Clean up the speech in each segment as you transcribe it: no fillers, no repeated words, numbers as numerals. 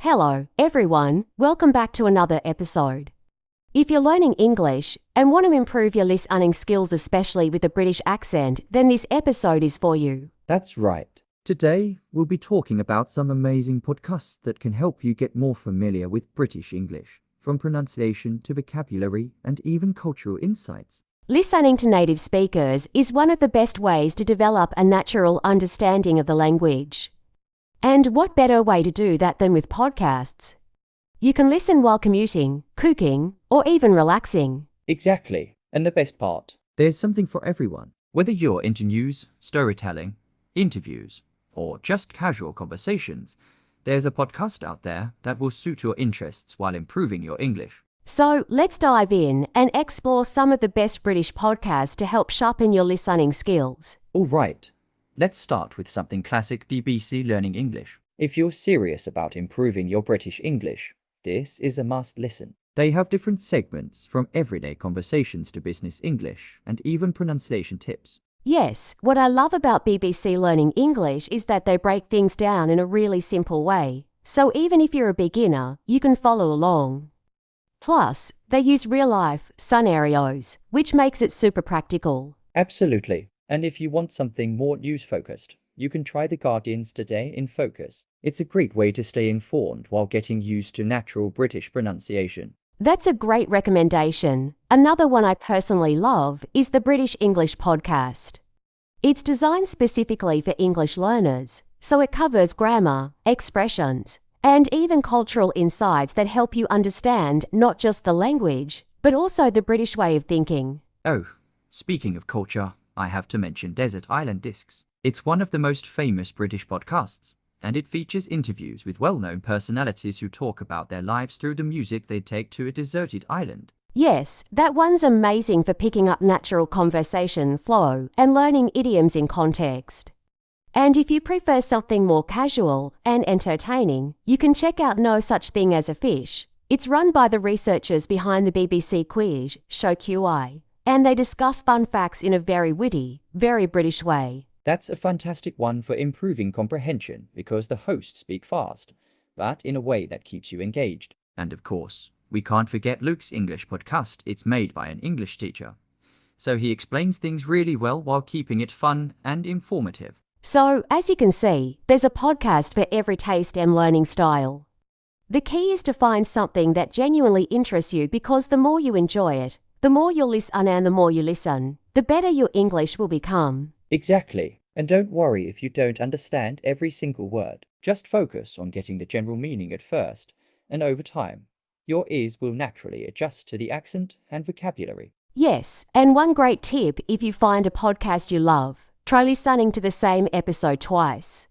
Hello, everyone. Welcome back to another episode. If you're learning English and want to improve your listening skills, especially with a British accent, then this episode is for you. That's right. Today, we'll be talking about some amazing podcasts that can help you get more familiar with British English, from pronunciation to vocabulary and even cultural insights. Listening to native speakers is one of the best ways to develop a natural understanding of the language. And what better way to do that than with podcasts? You can listen while commuting, cooking, or even relaxing. Exactly. And the best part, there's something for everyone. Whether you're into news, storytelling, interviews, or just casual conversations, there's a podcast out there that will suit your interests while improving your English. So let's dive in and explore some of the best British podcasts to help sharpen your listening skills. All right. Let's start with something classic BBC Learning English. If you're serious about improving your British English, this is a must listen. They have different segments from everyday conversations to business English and even pronunciation tips. Yes, what I love about BBC Learning English is that they break things down in a really simple way. So even if you're a beginner, you can follow along. Plus, they use real-life scenarios, which makes it super practical. Absolutely. And if you want something more news-focused, you can try The Guardian's Today in Focus. It's a great way to stay informed while getting used to natural British pronunciation. That's a great recommendation. Another one I personally love is the British English podcast. It's designed specifically for English learners, so it covers grammar, expressions, and even cultural insights that help you understand not just the language, but also the British way of thinking. Oh, speaking of culture, I have to mention Desert Island Discs. It's one of the most famous British podcasts, and it features interviews with well-known personalities who talk about their lives through the music they take to a deserted island. Yes, that one's amazing for picking up natural conversation flow and learning idioms in context. And if you prefer something more casual and entertaining, you can check out No Such Thing as a Fish. It's run by the researchers behind the BBC quiz show QI, and they discuss fun facts in a very witty, very British way. That's a fantastic one for improving comprehension because the hosts speak fast, but in a way that keeps you engaged. And of course, we can't forget Luke's English podcast. It's made by an English teacher, so he explains things really well while keeping it fun and informative. So, as you can see, there's a podcast for every taste and learning style. The key is to find something that genuinely interests you, because the more you enjoy it, the more you'll listen, and the more you listen, the better your English will become. Exactly. And don't worry if you don't understand every single word. Just focus on getting the general meaning at first, and over time, your ears will naturally adjust to the accent and vocabulary. Yes, and one great tip: if you find a podcast you love, try listening to the same episode twice.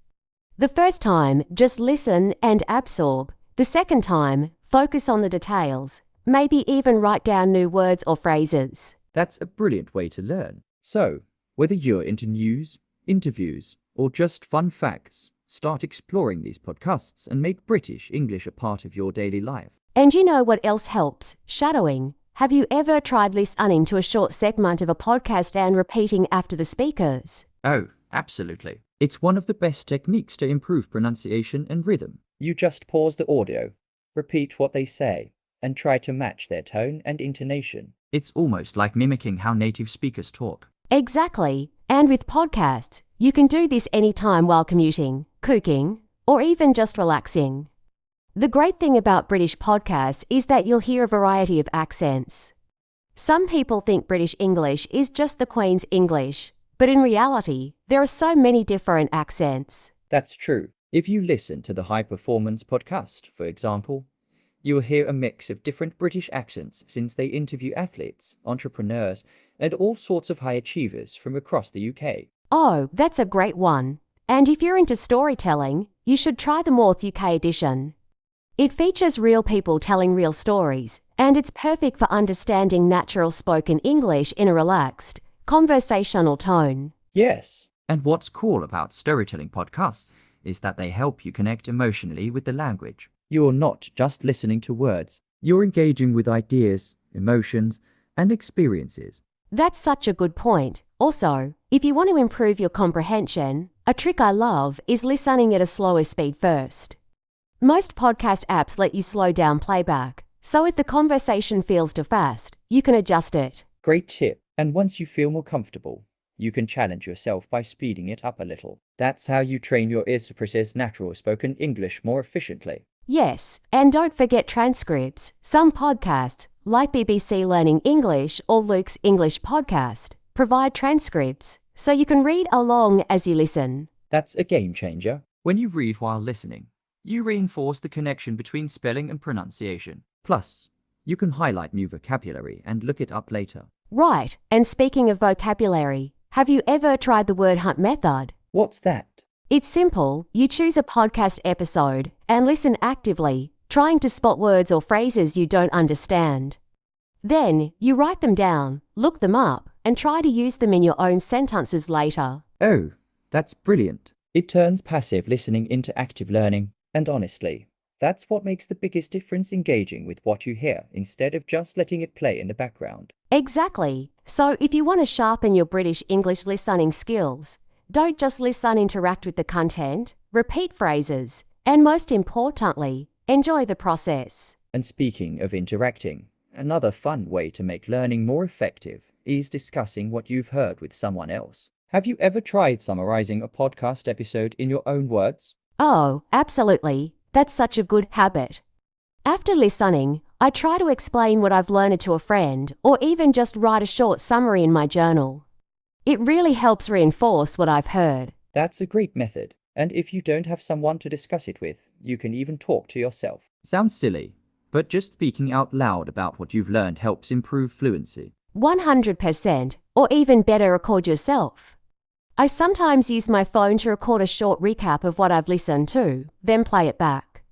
The first time, just listen and absorb. The second time, focus on the details. Maybe even write down new words or phrases. That's a brilliant way to learn. So, whether you're into news, interviews, or just fun facts, start exploring these podcasts and make British English a part of your daily life. And you know what else helps? Shadowing. Have you ever tried listening to a short segment of a podcast and repeating after the speakers? Oh, absolutely. It's one of the best techniques to improve pronunciation and rhythm. You just pause the audio, repeat what they say, and try to match their tone and intonation. It's almost like mimicking how native speakers talk. Exactly. And with podcasts, you can do this anytime while commuting, cooking, or even just relaxing. The great thing about British podcasts is that you'll hear a variety of accents. Some people think British English is just the Queen's English, but in reality, there are so many different accents. That's true. If you listen to the High Performance podcast, for example, you will hear a mix of different British accents, since they interview athletes, entrepreneurs, and all sorts of high achievers from across the UK. Oh, that's a great one. And if you're into storytelling, you should try the North UK edition. It features real people telling real stories, and it's perfect for understanding natural spoken English in a relaxed, conversational tone. Yes. And what's cool about storytelling podcasts is that they help you connect emotionally with the language. You're not just listening to words, you're engaging with ideas, emotions, and experiences. That's such a good point. Also, if you want to improve your comprehension, a trick I love is listening at a slower speed first. Most podcast apps let you slow down playback, so if the conversation feels too fast, you can adjust it. Great tip. And once you feel more comfortable, you can challenge yourself by speeding it up a little. That's how you train your ears to process natural spoken English more efficiently. Yes, and don't forget transcripts. Some podcasts, like BBC Learning English or Luke's English Podcast, provide transcripts, so you can read along as you listen. That's a game changer. When you read while listening, you reinforce the connection between spelling and pronunciation. Plus, you can highlight new vocabulary and look it up later. Right, and speaking of vocabulary, have you ever tried the word hunt method? What's that? It's simple. You choose a podcast episode and listen actively, trying to spot words or phrases you don't understand. Then, you write them down, look them up, and try to use them in your own sentences later. Oh, that's brilliant. It turns passive listening into active learning. And honestly, that's what makes the biggest difference engaging with what you hear instead of just letting it play in the background. Exactly. So if you want to sharpen your British English listening skills, don't just listen, interact with the content, repeat phrases, and most importantly, enjoy the process. And speaking of interacting, another fun way to make learning more effective is discussing what you've heard with someone else. Have you ever tried summarizing a podcast episode in your own words? Oh, absolutely. That's such a good habit. After listening, I try to explain what I've learned to a friend or even just write a short summary in my journal. It really helps reinforce what I've heard. That's a great method. And if you don't have someone to discuss it with, you can even talk to yourself. Sounds silly, but just speaking out loud about what you've learned helps improve fluency. 100%, or even better, record yourself. I sometimes use my phone to record a short recap of what I've listened to, then play it back.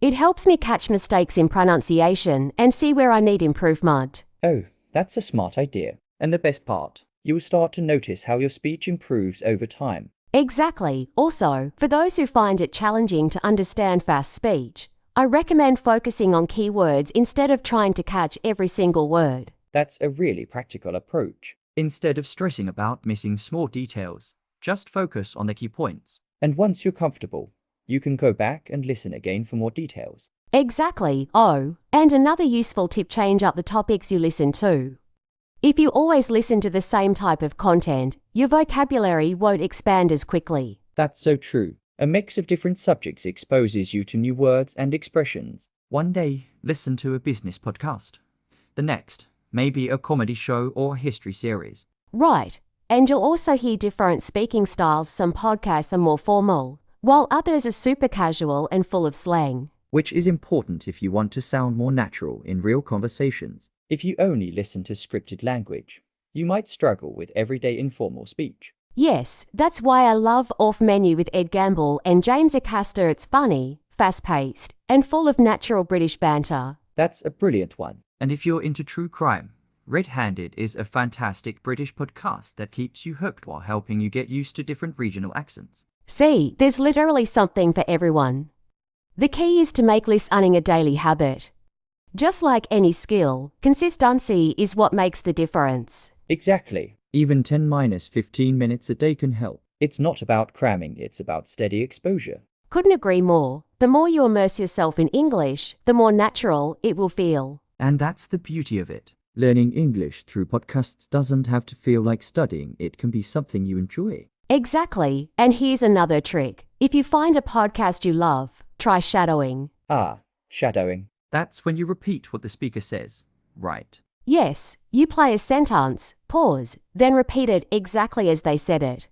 It helps me catch mistakes in pronunciation and see where I need improvement. Oh, that's a smart idea. And the best part, you will start to notice how your speech improves over time. Exactly. Also, for those who find it challenging to understand fast speech, I recommend focusing on keywords instead of trying to catch every single word. That's a really practical approach. Instead of stressing about missing small details, just focus on the key points. And once you're comfortable, you can go back and listen again for more details. Exactly. Oh, and another useful tip: change up the topics you listen to. If you always listen to the same type of content, your vocabulary won't expand as quickly. That's so true. A mix of different subjects exposes you to new words and expressions. One day, listen to a business podcast. The next, maybe a comedy show or a history series. Right. And you'll also hear different speaking styles. Some podcasts are more formal, while others are super casual and full of slang. Which is important if you want to sound more natural in real conversations. If you only listen to scripted language, you might struggle with everyday informal speech. Yes, that's why I love Off Menu with Ed Gamble and James Acaster. It's funny, fast-paced, and full of natural British banter. That's a brilliant one. And if you're into true crime, Red Handed is a fantastic British podcast that keeps you hooked while helping you get used to different regional accents. See, there's literally something for everyone. The key is to make listening a daily habit. Just like any skill, consistency is what makes the difference. Exactly. Even 10-15 minutes a day can help. It's not about cramming, it's about steady exposure. Couldn't agree more. The more you immerse yourself in English, the more natural it will feel. And that's the beauty of it. Learning English through podcasts doesn't have to feel like studying. It can be something you enjoy. Exactly. And here's another trick. If you find a podcast you love, try shadowing. Ah, shadowing. That's when you repeat what the speaker says, right? Yes, you play a sentence, pause, then repeat it exactly as they said it.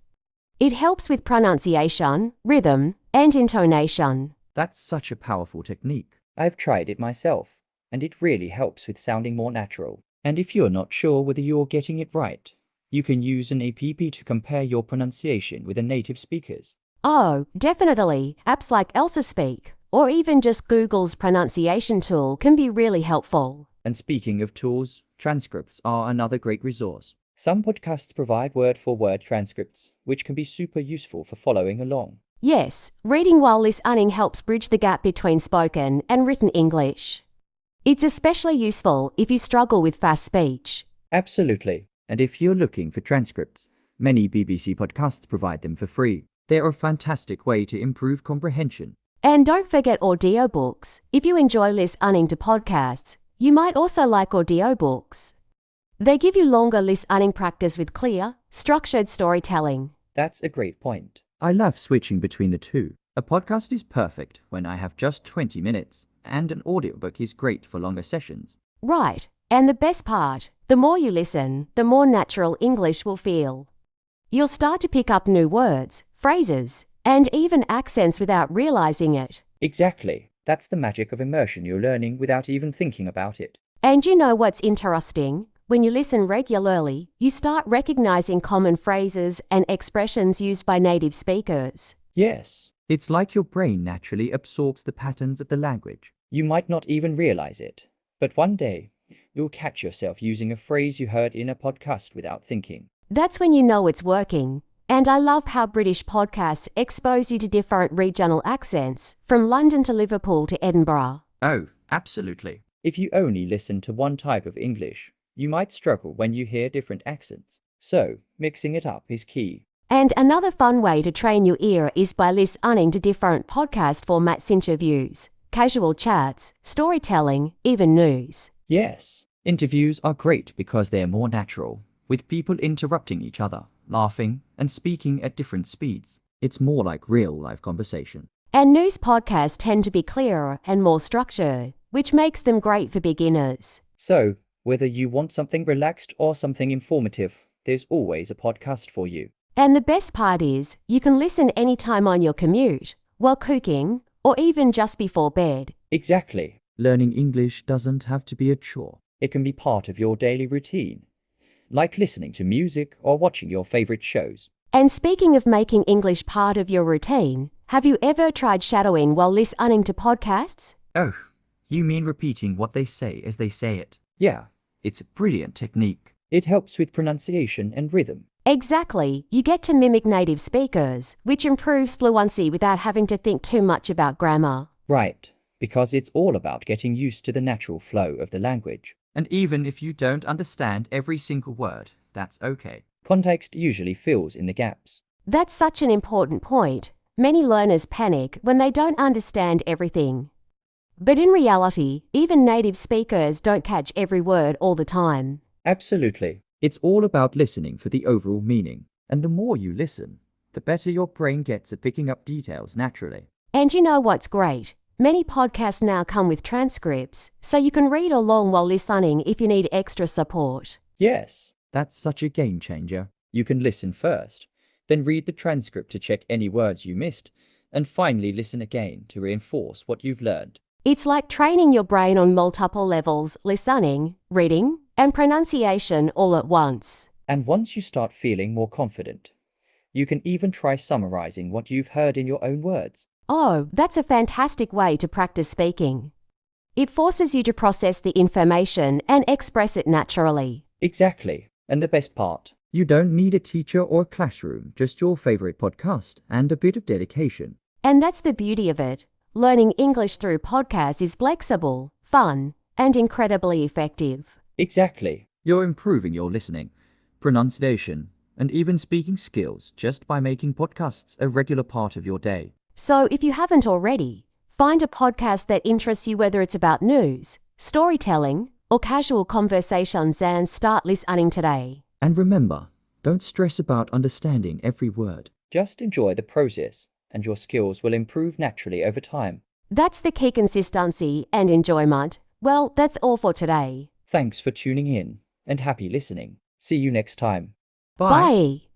It helps with pronunciation, rhythm, and intonation. That's such a powerful technique. I've tried it myself, and it really helps with sounding more natural. And if you're not sure whether you're getting it right, you can use an app to compare your pronunciation with the native speakers. Oh, definitely. Apps like Elsa Speak, or even just Google's pronunciation tool can be really helpful. And speaking of tools, transcripts are another great resource. Some podcasts provide word-for-word transcripts, which can be super useful for following along. Yes, reading while listening helps bridge the gap between spoken and written English. It's especially useful if you struggle with fast speech. Absolutely. And if you're looking for transcripts, many BBC podcasts provide them for free. They're a fantastic way to improve comprehension. And don't forget audiobooks. If you enjoy listening to podcasts, you might also like audiobooks. They give you longer listening practice with clear, structured storytelling. That's a great point. I love switching between the two. A podcast is perfect when I have just 20 minutes, and an audiobook is great for longer sessions. Right. And the best part, the more you listen, the more natural English will feel. You'll start to pick up new words, phrases, and even accents without realizing it. Exactly. That's the magic of immersion. You're learning without even thinking about it. And you know what's interesting? When you listen regularly, you start recognizing common phrases and expressions used by native speakers. Yes. It's like your brain naturally absorbs the patterns of the language. You might not even realize it, but one day, you'll catch yourself using a phrase you heard in a podcast without thinking. That's when you know it's working. And I love how British podcasts expose you to different regional accents, from London to Liverpool to Edinburgh. Oh, absolutely. If you only listen to one type of English, you might struggle when you hear different accents. So, mixing it up is key. And another fun way to train your ear is by listening to different podcast formats, interviews, casual chats, storytelling, even news. Yes, interviews are great because they're more natural, with people interrupting each other, laughing, and speaking at different speeds. It's more like real life conversation. And news podcasts tend to be clearer and more structured, which makes them great for beginners. So, whether you want something relaxed or something informative, there's always a podcast for you. And the best part is, you can listen anytime on your commute, while cooking, or even just before bed. Exactly. Learning English doesn't have to be a chore. It can be part of your daily routine, like listening to music or watching your favorite shows. And speaking of making English part of your routine, have you ever tried shadowing while listening to podcasts? Oh, you mean repeating what they say as they say it? Yeah, it's a brilliant technique. It helps with pronunciation and rhythm. Exactly. You get to mimic native speakers, which improves fluency without having to think too much about grammar. Right, because it's all about getting used to the natural flow of the language. And even if you don't understand every single word, that's okay. Context usually fills in the gaps. That's such an important point. Many learners panic when they don't understand everything. But in reality, even native speakers don't catch every word all the time. Absolutely. It's all about listening for the overall meaning. And the more you listen, the better your brain gets at picking up details naturally. And you know what's great? Many podcasts now come with transcripts, so you can read along while listening if you need extra support. Yes, that's such a game changer. You can listen first, then read the transcript to check any words you missed, and finally listen again to reinforce what you've learned. It's like training your brain on multiple levels, listening, reading, and pronunciation all at once. And once you start feeling more confident, you can even try summarizing what you've heard in your own words. Oh, that's a fantastic way to practice speaking. It forces you to process the information and express it naturally. Exactly. And the best part, you don't need a teacher or a classroom, just your favorite podcast and a bit of dedication. And that's the beauty of it. Learning English through podcasts is flexible, fun, and incredibly effective. Exactly. You're improving your listening, pronunciation, and even speaking skills just by making podcasts a regular part of your day. So if you haven't already, find a podcast that interests you, whether it's about news, storytelling, or casual conversations, and start listening today. And remember, don't stress about understanding every word. Just enjoy the process, and your skills will improve naturally over time. That's the key: consistency and enjoyment. Well, that's all for today. Thanks for tuning in, and happy listening. See you next time. Bye.